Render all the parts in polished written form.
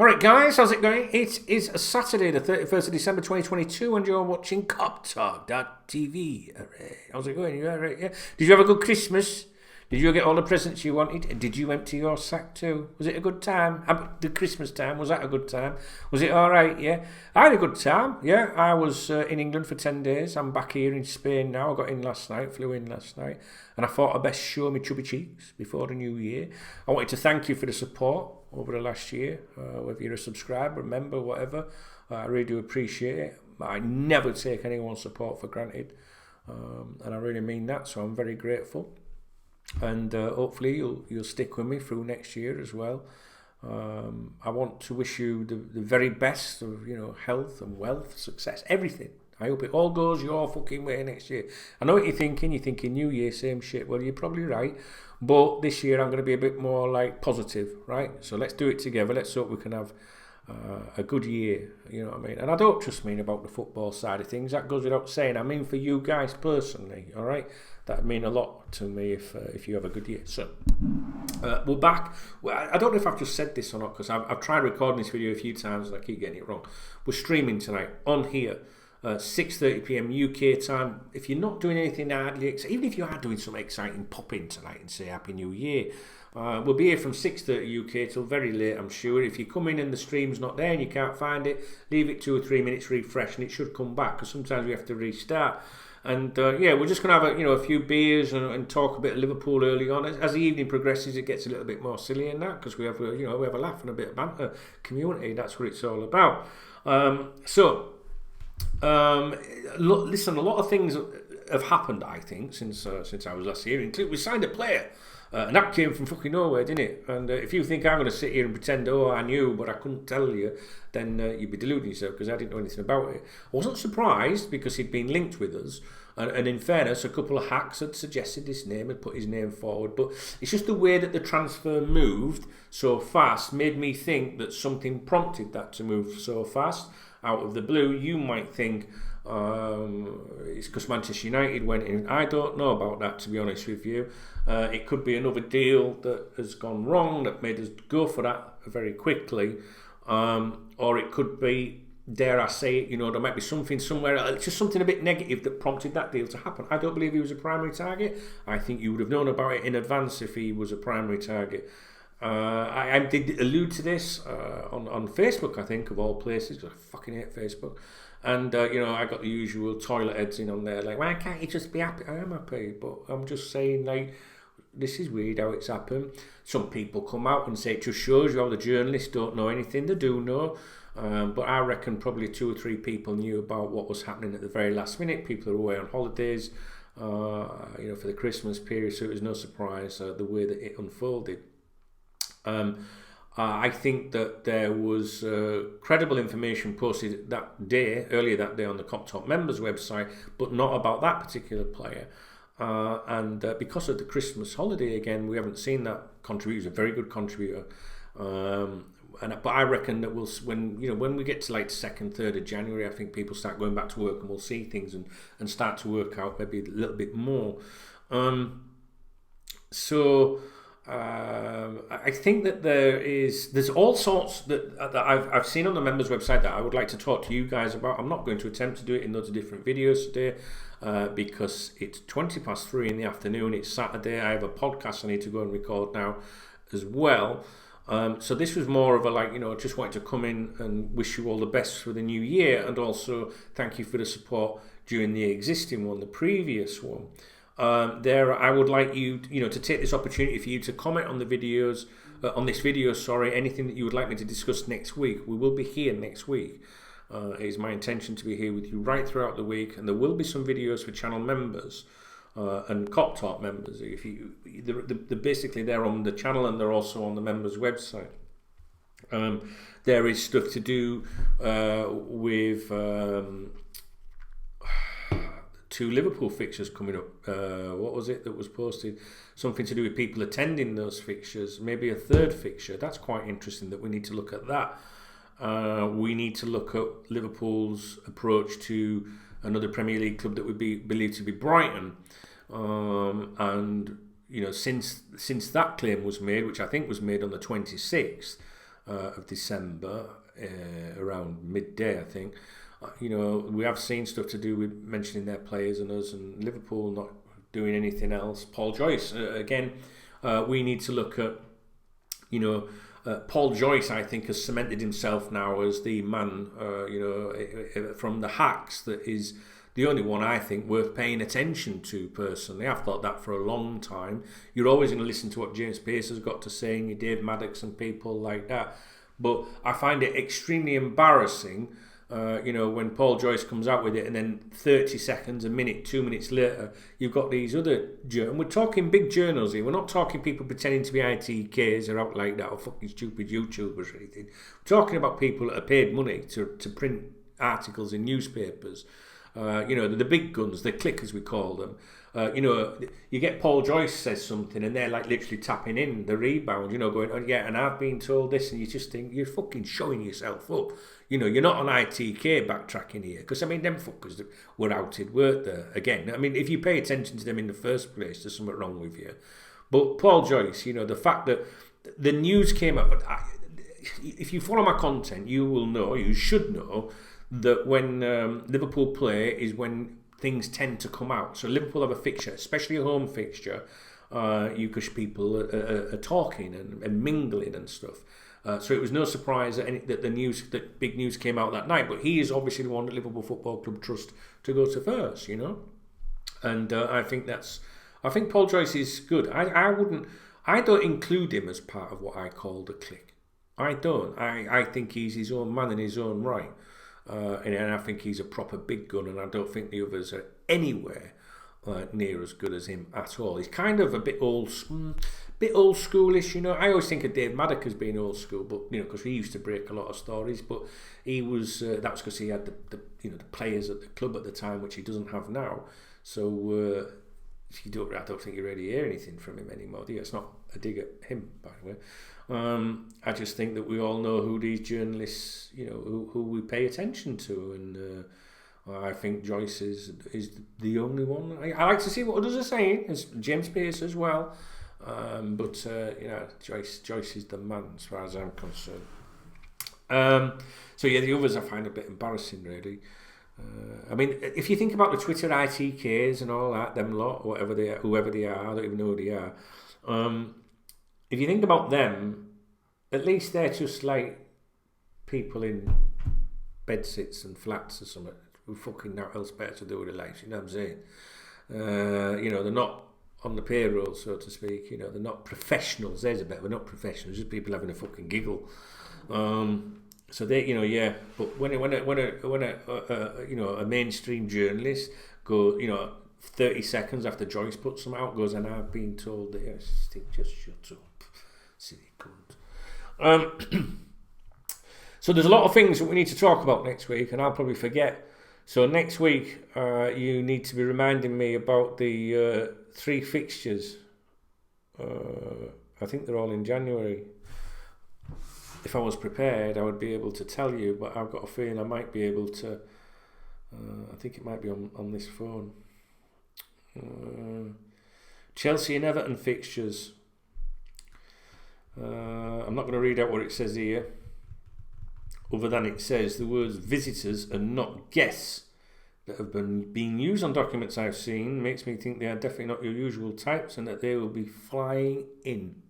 Alright guys, how's it going? It is a Saturday, the 31st of December 2022, and you're watching KopTalk.tv. How's it going? You alright? Yeah. Did you have a good Christmas? Did you get all the presents you wanted? Did you empty your sack too? Was it a good time? The Christmas time, was that a good time? Was it alright, yeah? I had a good time, yeah. I was in England for 10 days. I'm back here in Spain now. I got in last night, flew in last night. And I thought I'd best show me chubby cheeks before the new year. I wanted to thank you for the support over the last year, whether you're a subscriber, a member, whatever. I really do appreciate it. I never take anyone's support for granted, and I really mean that, so I'm very grateful. And hopefully you'll stick with me through next year as well. I want to wish you the very best of health and wealth, success, everything. I hope it all goes your fucking way next year. I know what you're thinking. You're thinking New Year, same shit. Well, you're probably right. But this year I'm going to be a bit more like positive, right? So let's do it together. Let's hope we can have a good year, you know what I mean? And I don't just mean about the football side of things. That goes without saying. I mean for you guys personally, all right? That would mean a lot to me if you have a good year. So we're back. Well, I don't know if I've just said this or not, because I've tried recording this video a few times and I keep getting it wrong. We're streaming tonight on here. 6:30 p.m. UK time. If you're not doing anything hardly, even if you are doing something exciting, pop in tonight and say Happy New Year. We'll be here from 6:30 UK till very late, I'm sure. If you come in and the stream's not there and you can't find it, leave it 2 or 3 minutes, refresh, and it should come back, because sometimes we have to restart. And yeah, we're just going to have a few beers and talk a bit of Liverpool early on. As the evening progresses, it gets a little bit more silly in that, because we have we have a laugh and a bit of banter. Community, that's what it's all about. Listen, a lot of things have happened, I think, since I was last here. We signed a player, and that came from fucking nowhere, didn't it? And if you think I'm going to sit here and pretend, I knew, but I couldn't tell you, then you'd be deluding yourself, because I didn't know anything about it. I wasn't surprised, because he'd been linked with us, and in fairness, a couple of hacks had suggested his name, had put his name forward, but it's just the way that the transfer moved so fast made me think that something prompted that to move so fast. Out of the blue, you might think it's because Manchester United went in. I don't know about that, to be honest with you. It could be another deal that has gone wrong that made us go for that very quickly, or it could be, dare I say it, there might be something somewhere, just something a bit negative that prompted that deal to happen. I don't believe he was a primary target. I think you would have known about it in advance if he was a primary target. I did allude to this on Facebook, I think, of all places, because I fucking hate Facebook. And, I got the usual toilet heads in on there, like, why can't you just be happy? I am happy, but I'm just saying, like, this is weird how it's happened. Some people come out and say it just shows you how the journalists don't know anything. They do know. But I reckon probably 2 or 3 people knew about what was happening at the very last minute. People are away on holidays, for the Christmas period, so it was no surprise the way that it unfolded. I think that there was credible information posted earlier that day on the KopTalk members website, but not about that particular player. And because of the Christmas holiday, again, we haven't seen that contributor. He's a very good contributor. But I reckon that when we get to like 2nd, 3rd of January, I think people start going back to work and we'll see things and start to work out maybe a little bit more. I think that there's all sorts that I've seen on the members website that I would like to talk to you guys about. I'm not going to attempt to do it in loads of different videos today because it's 3:20 in the afternoon. It's Saturday. I have a podcast I need to go and record now as well. So this was more of a just wanted to come in and wish you all the best for the new year, and also thank you for the support during the existing one, the previous one. I would like you to take this opportunity for you to comment on the videos, on this video, anything that you would like me to discuss next week. We will be here next week. It is my intention to be here with you right throughout the week, and there will be some videos for channel members and KopTalk members. Basically they're on the channel and they're also on the members website. There is stuff to do with 2 Liverpool fixtures coming up. What was it that was posted? Something to do with people attending those fixtures. Maybe a 3rd fixture. That's quite interesting that we need to look at that. We need to look at Liverpool's approach to another Premier League club that would be believed to be Brighton. And since that claim was made, which I think was made on the 26th, of December, around midday, I think. We have seen stuff to do with mentioning their players and us, and Liverpool not doing anything else. Paul Joyce, again, we need to look at, Paul Joyce, I think, has cemented himself now as the man, from the Hacks, that is the only one I think worth paying attention to personally. I've thought that for a long time. You're always going to listen to what James Pearce has got to say, and your Dave Maddox and people like that. But I find it extremely embarrassing, when Paul Joyce comes out with it, and then 30 seconds, a minute, 2 minutes later, you've got these other journals. We're talking big journals here. We're not talking people pretending to be ITKs or out like that, or fucking stupid YouTubers or anything. We're talking about people that are paid money to print articles in newspapers. The big guns, the clickers we call them. You get Paul Joyce says something, and they're like literally tapping in the rebound, going, oh yeah, and I've been told this, and you just think you're fucking showing yourself up. You're not on ITK backtracking here, because them fuckers that were outed, weren't there? Again, if you pay attention to them in the first place, there's something wrong with you. But Paul Joyce, the fact that the news came up, if you follow my content, you should know that when Liverpool play is when things tend to come out. So Liverpool have a fixture, especially a home fixture, because people are talking and mingling and stuff. So it was no surprise that big news came out that night. But he is obviously the one that Liverpool Football Club trust to go to first, And I think Paul Joyce is good. I don't include him as part of what I call the clique. I don't. I think he's his own man in his own right. And I think he's a proper big gun, and I don't think the others are anywhere near as good as him at all. He's kind of a bit old schoolish, I always think of Dave Maddox as being old school, but because he used to break a lot of stories. But he was that was because he had the players at the club at the time, which he doesn't have now. So I don't think you really hear anything from him anymore. It's not a dig at him, by the way. I just think that we all know who these journalists, who we pay attention to, and I think Joyce is the only one. I like to see what others are saying, as James Pearce as well, but Joyce is the man as far as I'm concerned. The others I find a bit embarrassing, really. If you think about the Twitter ITKs and all that, them lot, whoever they are, I don't even know who they are. If you think about them, at least they're just like people in bedsits and flats or something who fucking know else better to do with their lives, you know what I'm saying? They're not on the payroll, so to speak, they're not professionals. There's a bit, we're not professionals, just people having a fucking giggle. So they, but when a mainstream journalist goes, 30 seconds after Joyce puts them out, goes, and I've been told that, just shut up, silly cunt. So there's a lot of things that we need to talk about next week, and I'll probably forget. So next week, you need to be reminding me about the 3 fixtures. I think they're all in January. If I was prepared, I would be able to tell you, but I've got a feeling I might be able to. I think it might be on this phone. Chelsea and Everton fixtures. I'm not going to read out what it says here, other than it says the words visitors and not guests that have been used on documents I've seen makes me think they are definitely not your usual types, and that they will be flying in.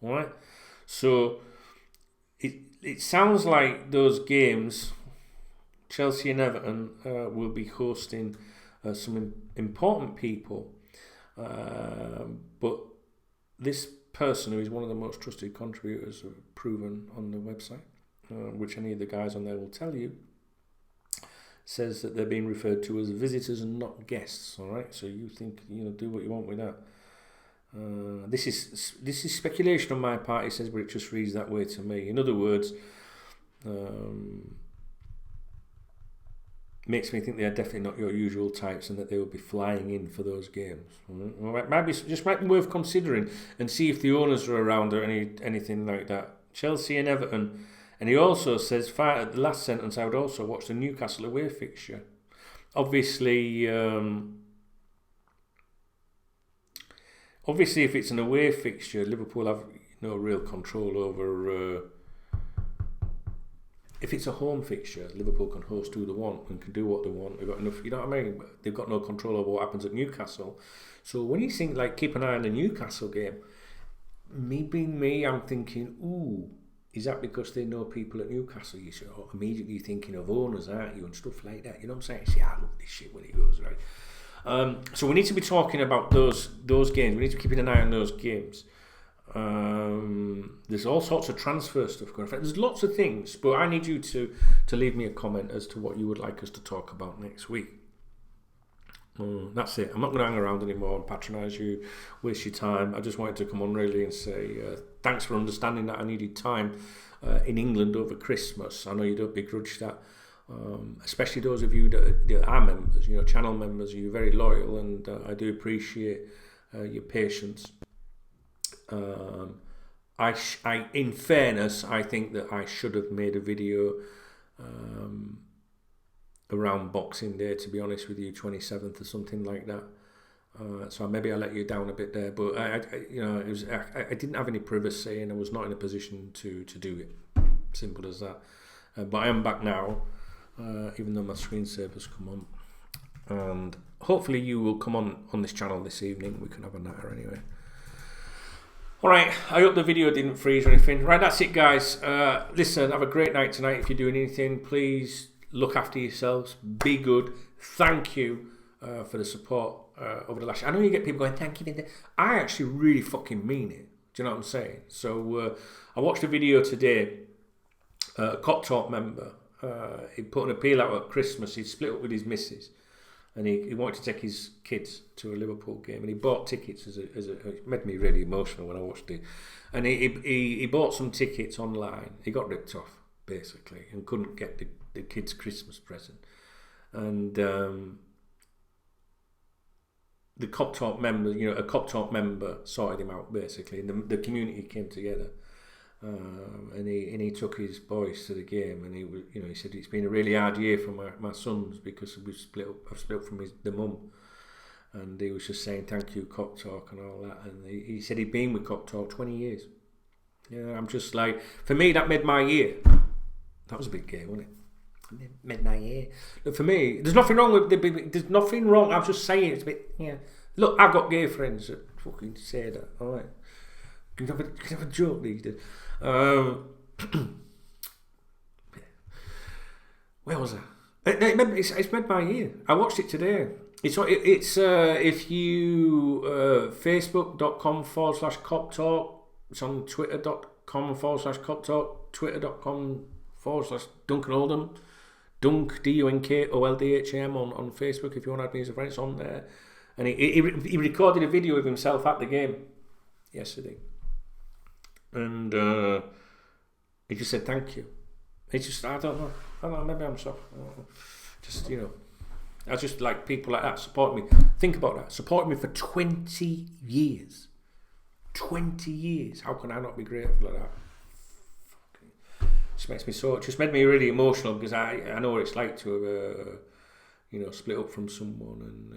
Alright? So it sounds like those games, Chelsea and Everton, will be hosting some important people, but this person, who is one of the most trusted contributors, have proven on the website, which any of the guys on there will tell you, says that they're being referred to as visitors and not guests. All right, so you think, do what you want with that. This is speculation on my part, he says, but it just reads that way to me. In other words, makes me think they are definitely not your usual types, and that they will be flying in for those games. Might be worth considering, and see if the owners are around or anything like that. Chelsea and Everton. And he also says, at the last sentence, I would also watch the Newcastle away fixture. Obviously, if it's an away fixture, Liverpool have no real control over if it's a home fixture, Liverpool can host who they want and can do what they want. They've got enough, you know what I mean? They've got no control over what happens at Newcastle. So when you think, like, keep an eye on the Newcastle game, me being me, I'm thinking, ooh, is that because they know people at Newcastle? You should immediately thinking of owners, aren't you, and stuff like that. You know what I'm saying? See, I love this shit when it goes right. So we need to be talking about those games. We need to be keeping an eye on those games. There's all sorts of transfer stuff going on. There's lots of things, but I need you to leave me a comment as to what you would like us to talk about next week. That's it. I'm not going to hang around anymore and patronise you, waste your time. I just wanted to come on really and say thanks for understanding that I needed time in England over Christmas. I know you don't begrudge that, especially those of you that are members, channel members. You're very loyal, and I do appreciate your patience. In fairness, I think that I should have made a video around Boxing Day, to be honest with you, 27th or something like that. So maybe I let you down a bit there, but I didn't have any privacy, and I was not in a position to do it. Simple as that. But I am back now, even though my screensaver's come on, and hopefully you will come on this channel this evening. We can have a natter anyway. Alright, I hope the video didn't freeze or anything. Right, that's it, guys. Listen, have a great night tonight. If you're doing anything, please look after yourselves. Be good. Thank you for the support over the last year. I know you get people going, thank you. I actually really fucking mean it. Do you know what I'm saying? So I watched a video today. A KopTalk member, he put an appeal out at Christmas. He'd split up with his missus, and he wanted to take his kids to a Liverpool game, and he bought tickets it made me really emotional when I watched it. And he bought some tickets online. He got ripped off basically and couldn't get the kids' Christmas present. And the KopTalk member, a KopTalk member sorted him out basically, and the community came together. And he took his boys to the game, and he said it's been a really hard year for my sons because I've split up from the mum, and he was just saying thank you KopTalk and all that, and he said he'd been with KopTalk 20 years. I'm just like, for me that made my year. That was a big game, wasn't it? Made my year. Look, for me, there's nothing wrong with there's nothing wrong. I'm just saying it's a bit. Look, I've got gay friends that fucking say that. All right. Can you have a joke these days? Where was I? It's made my year. I watched it today. It's if you facebook.com/KopTalk. It's on twitter.com/KopTalk. Twitter.com/Duncan Oldham. Dunk DUNKOLDHAM on Facebook. If you want to add me as a friend, it's on there. And he recorded a video of himself at the game yesterday. And he just said thank you. He just, I don't know, maybe I'm soft. Just, I just like people like that support me. Think about that. Support me for 20 years. 20 years. How can I not be grateful for that? Just makes me so. It just made me really emotional because I know what it's like to have split up from someone, and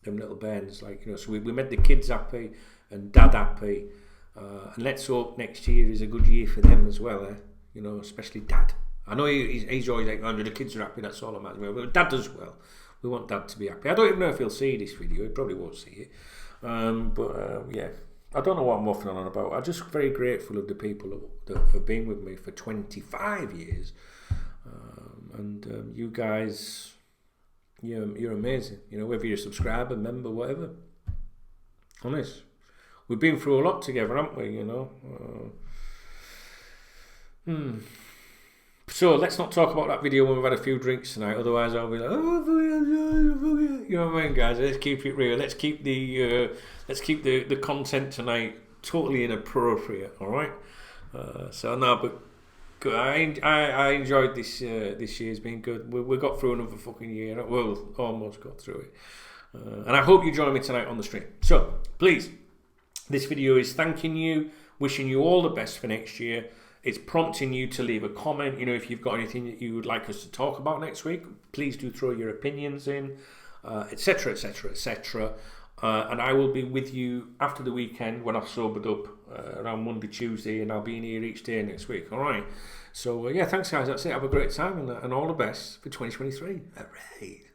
them little bands, so we made the kids happy and dad happy. And let's hope next year is a good year for them as well, especially dad. I know he's always like, the kids are happy, that's all that matters. But dad as well. We want dad to be happy. I don't even know if he'll see this video. He probably won't see it. Yeah. I don't know what I'm waffling on about. I'm just very grateful of the people that have been with me for 25 years. And you guys, you're amazing. Whether you're a subscriber, member, whatever. Honest. We've been through a lot together, haven't we, So let's not talk about that video when we've had a few drinks tonight, otherwise I'll be like, you know what I mean, guys? Let's keep it real. Let's keep the content tonight totally inappropriate, alright? So no, but good. I enjoyed this this year's been good. We got through another fucking year. Well, almost got through it. And I hope you join me tonight on the stream. So, please, this video is thanking you, wishing you all the best for next year. It's prompting you to leave a comment. If you've got anything that you would like us to talk about next week, please do throw your opinions in, etc., etc., etc. And I will be with you after the weekend when I've sobered up around Monday, Tuesday, and I'll be in here each day next week. All right. So, yeah, thanks, guys. That's it. Have a great time and all the best for 2023. Hooray.